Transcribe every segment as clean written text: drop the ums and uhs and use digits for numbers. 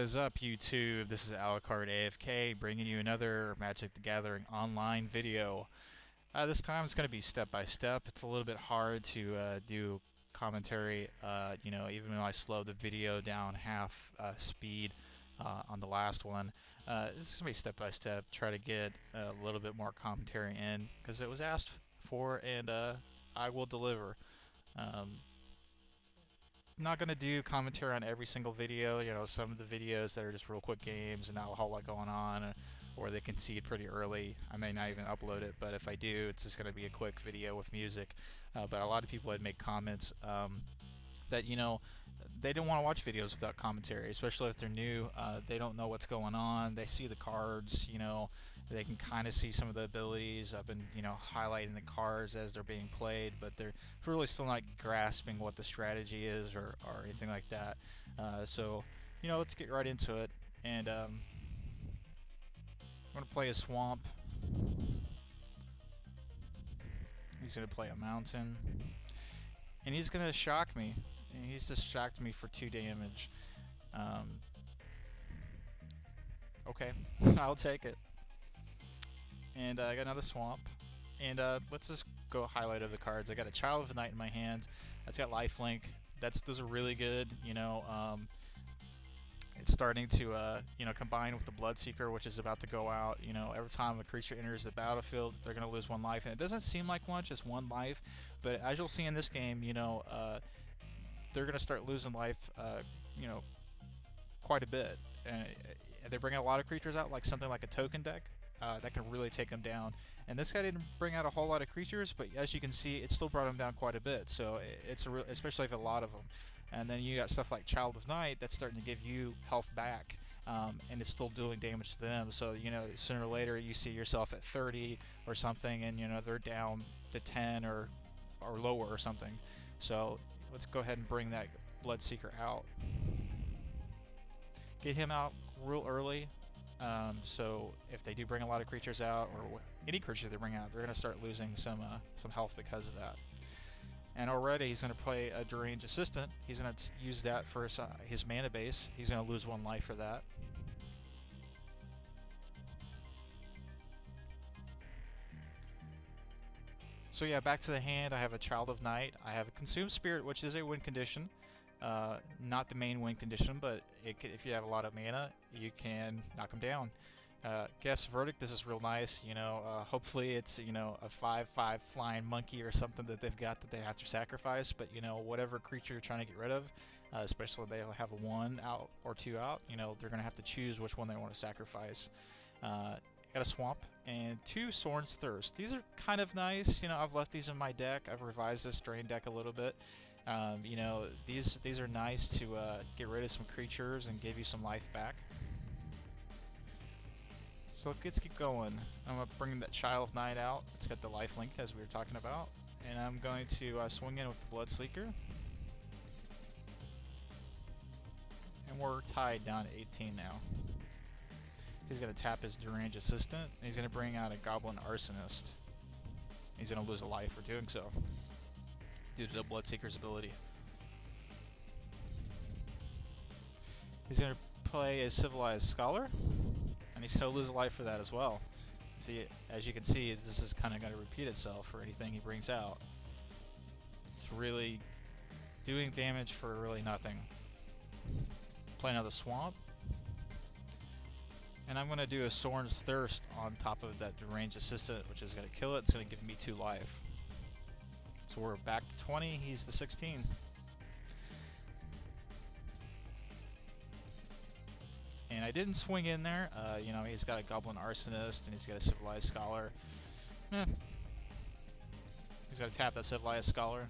is up, YouTube? This is Alucard AFK bringing you another Magic the Gathering online video. This time it's going to be step by step. It's a little bit hard to do commentary, even when I slowed the video down half speed on the last one. This is going to be step by step, try to get a little bit more commentary in because it was asked for, and I will deliver. Not going to do commentary on every single video. Some of the videos that are just real quick games and not a whole lot going on, or they concede pretty early, I may not even upload it, but if I do, it's just going to be a quick video with music. But a lot of people had made comments that, they don't want to watch videos without commentary, especially if they're new. They don't know what's going on. They see the cards, they can kind of see some of the abilities. I've been, highlighting the cards as they're being played, but they're really still not grasping what the strategy is or anything like that. So, let's get right into it. And I'm going to play a swamp. He's going to play a mountain. And he's going to shock me. And he's just shocked me for 2 damage. Okay, I'll take it. And I got another swamp. And let's just go highlight of the cards. I got a Child of the Night in my hand. That's got lifelink. Those are really good. It's starting to combine with the Bloodseeker, which is about to go out. Every time a creature enters the battlefield, they're going to lose 1 life, and it doesn't seem like much, it's 1 life. But as you'll see in this game, they're going to start losing life, quite a bit. They bring a lot of creatures out, like something like a token deck. That can really take them down. And this guy didn't bring out a whole lot of creatures, but as you can see, it still brought him down quite a bit. So it's especially if a lot of them. And then you got stuff like Child of Night that's starting to give you health back, and it's still doing damage to them. So sooner or later you see yourself at 30 or something, and they're down to 10 or lower or something. So let's go ahead and bring that Bloodseeker out. Get him out real early. So if they do bring a lot of creatures out, or any creature they bring out, they're going to start losing some health because of that. And already he's going to play a Deranged Assistant. He's going to use that for his mana base. He's going to lose 1 life for that. So yeah, back to the hand. I have a Child of Night. I have a Consume Spirit, which is a win condition. Not the main win condition, but if you have a lot of mana, you can knock them down. Guess Verdict, this is real nice. Hopefully it's a 5/5 flying monkey or something that they've got that they have to sacrifice. But whatever creature you're trying to get rid of, especially if they have a 1 out or 2 out, they're gonna have to choose which one they want to sacrifice. Got a Swamp and 2 Sorin's Thirst. These are kind of nice. I've left these in my deck. I've revised this Drain deck a little bit. These are nice to get rid of some creatures and give you some life back. So let's keep going. I'm going to bring that Child of Night out. It's got the lifelink as we were talking about. And I'm going to swing in with the Bloodseeker. And we're tied down to 18 now. He's going to tap his Deranged Assistant. And he's going to bring out a Goblin Arsonist. He's going to lose a life for doing so, due to the Bloodseeker's ability. He's going to play a Civilized Scholar. And he's going to lose a life for that as well. See, as you can see, this is kind of going to repeat itself for anything he brings out. It's really doing damage for really nothing. Play another Swamp. And I'm going to do a Sorin's Thirst on top of that Deranged Assistant, which is going to kill it. It's going to give me 2 life. So we're back to 20. He's the 16. And I didn't swing in there. He's got a Goblin Arsonist and he's got a Civilized Scholar. He's got to tap that Civilized Scholar.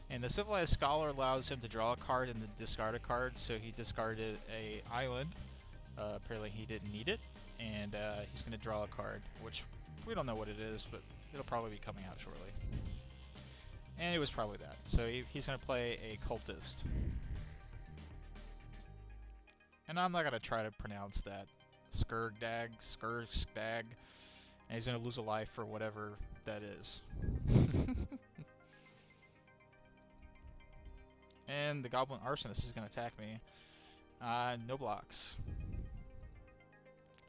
And the Civilized Scholar allows him to draw a card and then discard a card. So he discarded a island. Apparently he didn't need it. And he's going to draw a card, which we don't know what it is, but it'll probably be coming out shortly. And it was probably that. So he's going to play a Cultist. And I'm not going to try to pronounce that. Skurgdag. And he's going to lose a life for whatever that is. And the Goblin Arsonist is going to attack me. No blocks.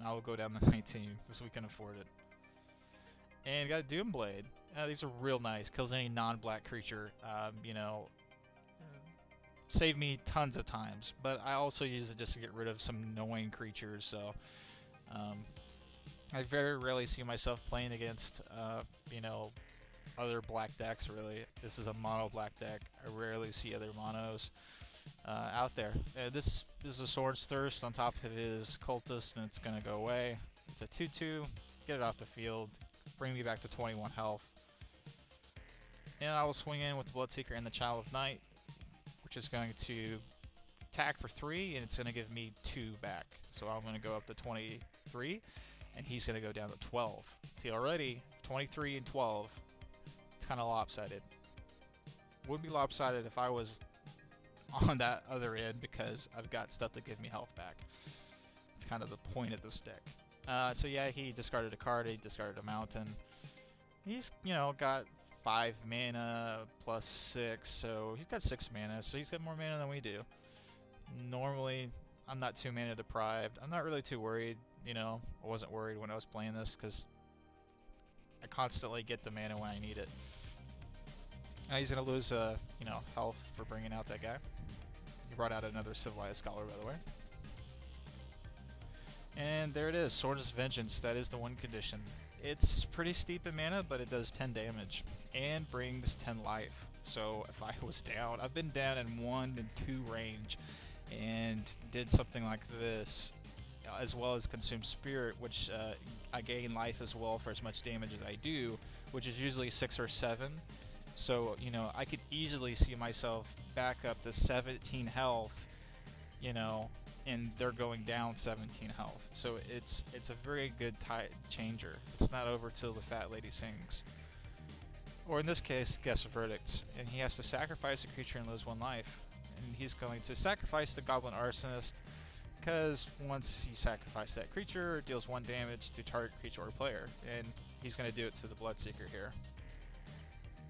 I will go down to 19 because we can afford it. And got Doomblade. These are real nice. Kills any non-black creature. You know, save me tons of times. But I also use it just to get rid of some annoying creatures. So I very rarely see myself playing against, you know, other black decks. Really, this is a mono black deck. I rarely see other monos out there. This is a Sword's Thirst on top of his Cultist, and it's gonna go away. It's a 2/2. Get it off the field. Bring me back to 21 health. And I will swing in with the Bloodseeker and the Child of Night, which is going to attack for 3, and it's going to give me 2 back. So I'm going to go up to 23, and he's going to go down to 12. See, already 23 and 12. It's kind of lopsided. Would be lopsided if I was on that other end, because I've got stuff to give me health back. It's kind of the point of this deck. So yeah, he discarded a card, he discarded a mountain. He's, you know, got 5 mana plus 6, so he's got 6 mana, so he's got more mana than we do. Normally, I'm not too mana deprived. I'm not really too worried, you know. I wasn't worried when I was playing this, because I constantly get the mana when I need it. Now he's going to lose, you know, health for bringing out that guy. He brought out another Civilized Scholar, by the way. And there it is, Sword's Vengeance. That is the one condition. It's pretty steep in mana, but it does 10 damage and brings 10 life. So if I was down, I've been down in 1 and 2 range and did something like this, as well as Consume Spirit, which I gain life as well for as much damage as I do, which is usually 6 or 7. So, you know, I could easily see myself back up to 17 health, you know, and they're going down 17 health. So it's a very good tide changer. It's not over till the fat lady sings. Or in this case, guess a verdict. And he has to sacrifice a creature and lose 1 life. And he's going to sacrifice the Goblin Arsonist, because once you sacrifice that creature, it deals 1 damage to target creature or player. And he's going to do it to the Bloodseeker here.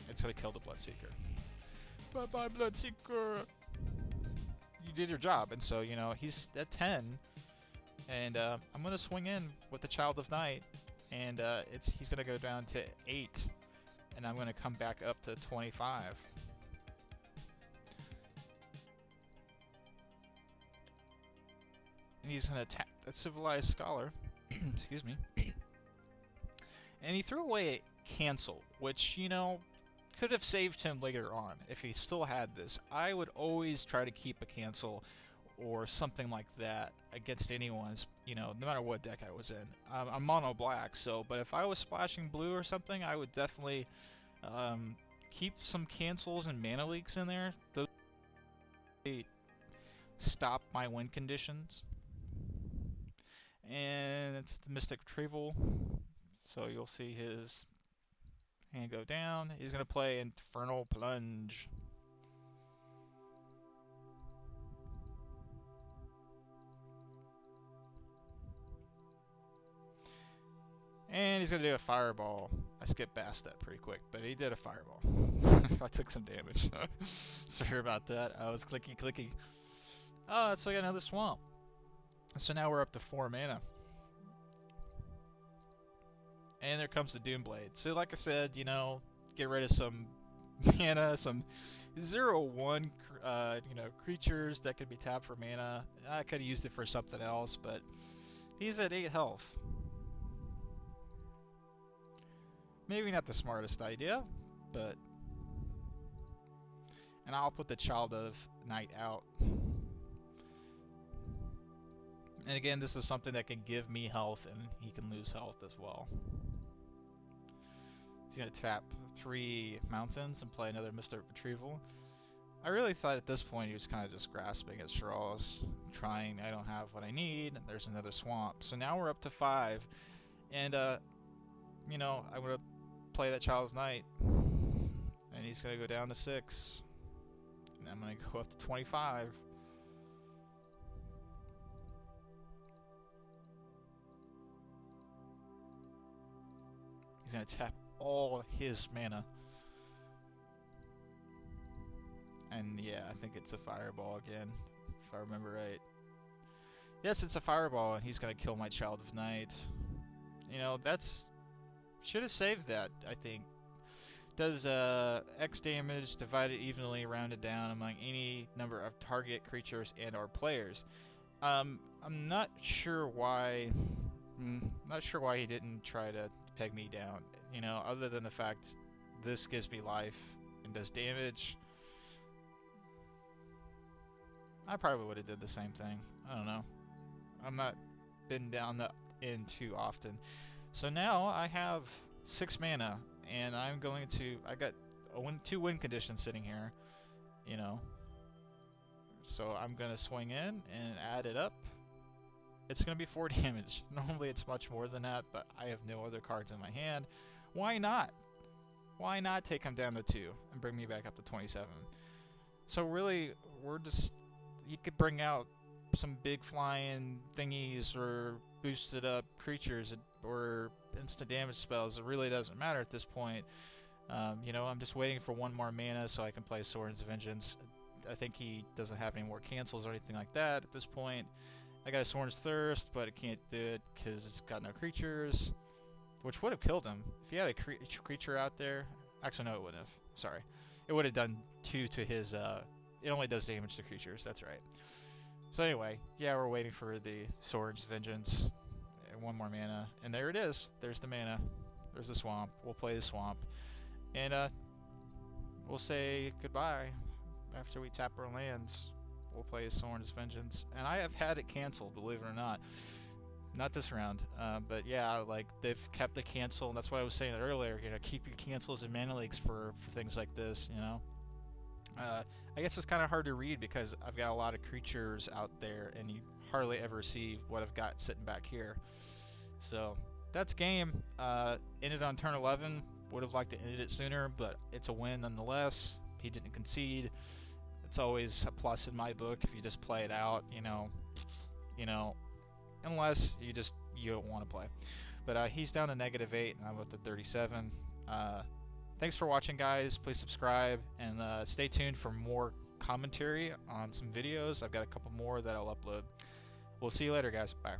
It's going to kill the Bloodseeker. Bye-bye, Bloodseeker! You did your job, and so, you know, he's at 10, and I'm going to swing in with the Child of Night, and he's going to go down to 8, and I'm going to come back up to 25. And he's going to attack that Civilized Scholar, excuse me, and he threw away Cancel, which, you know, could have saved him later on if he still had this. I would always try to keep a Cancel or something like that against anyone's, you know, no matter what deck I was in. I'm mono black, so, but if I was splashing blue or something, I would definitely keep some Cancels and mana leaks in there. Those stop my win conditions. And it's the Mystic Retrieval, so you'll see his hand go down. He's going to play Infernal Plunge. And he's going to do a Fireball. I skipped past that pretty quick, but he did a Fireball. I took some damage. Sorry about that. I was clicky. Oh, so I got another Swamp. So now we're up to 4 mana. And there comes the Doomblade. So like I said, you know, get rid of some mana, some 0/1, you know, creatures that could be tapped for mana. I could have used it for something else, but he's at 8 health. Maybe not the smartest idea, but... And I'll put the Child of Night out. And again, this is something that can give me health, and he can lose health as well. He's going to tap 3 mountains and play another Mystic Retrieval. I really thought at this point he was kind of just grasping at straws, trying, I don't have what I need, and there's another Swamp. So now we're up to 5, and, you know, I'm going to play that Child of Night, and he's going to go down to 6, and I'm going to go up to 25. He's going to tap all his mana. And yeah, I think it's a Fireball again, if I remember right. Yes, it's a fireball, and he's gonna kill my Child of Night. You know, that's... should have saved that, I think. Does X damage divided evenly rounded down among any number of target creatures and or players. I'm not sure why... not sure why he didn't try to peg me down, you know, other than the fact this gives me life and does damage. I probably would have did the same thing. I don't know. I'm not been down the end too often. So now I have 6 mana, and I'm going to... I got two win conditions sitting here, you know. So I'm going to swing in and add it up. It's going to be 4 damage. Normally it's much more than that, but I have no other cards in my hand. Why not? Why not take him down to 2 and bring me back up to 27? So really, we're just... you could bring out some big flying thingies or boosted up creatures or instant damage spells. It really doesn't matter at this point. You know, I'm just waiting for 1 more mana so I can play Sorin's Vengeance. I think he doesn't have any more cancels or anything like that at this point. I got a Sorin's Thirst, but it can't do it because it's got no creatures, which would have killed him. If he had a creature out there... actually, no, it wouldn't have. Sorry. It would have done 2 to his... it only does damage to creatures, that's right. So anyway, yeah, we're waiting for the Sorin's Vengeance. 1 more mana. And there it is. There's the mana. There's the swamp. We'll play the swamp. And we'll say goodbye after we tap our lands. We'll play Sorin's Vengeance. And I have had it canceled, believe it or not. Not this round. But yeah, like, they've kept the cancel. And that's what I was saying earlier. You know, keep your cancels and mana leaks for things like this, you know. I guess it's kind of hard to read because I've got a lot of creatures out there and you hardly ever see what I've got sitting back here. So that's game. Ended on turn 11. Would have liked to end it sooner, but it's a win nonetheless. He didn't concede. It's always a plus in my book if you just play it out, you know, unless you don't want to play. But he's down to -8 and I'm up to 37. Thanks for watching, guys. Please subscribe and stay tuned for more commentary on some videos. I've got a couple more that I'll upload. We'll see you later, guys. Bye.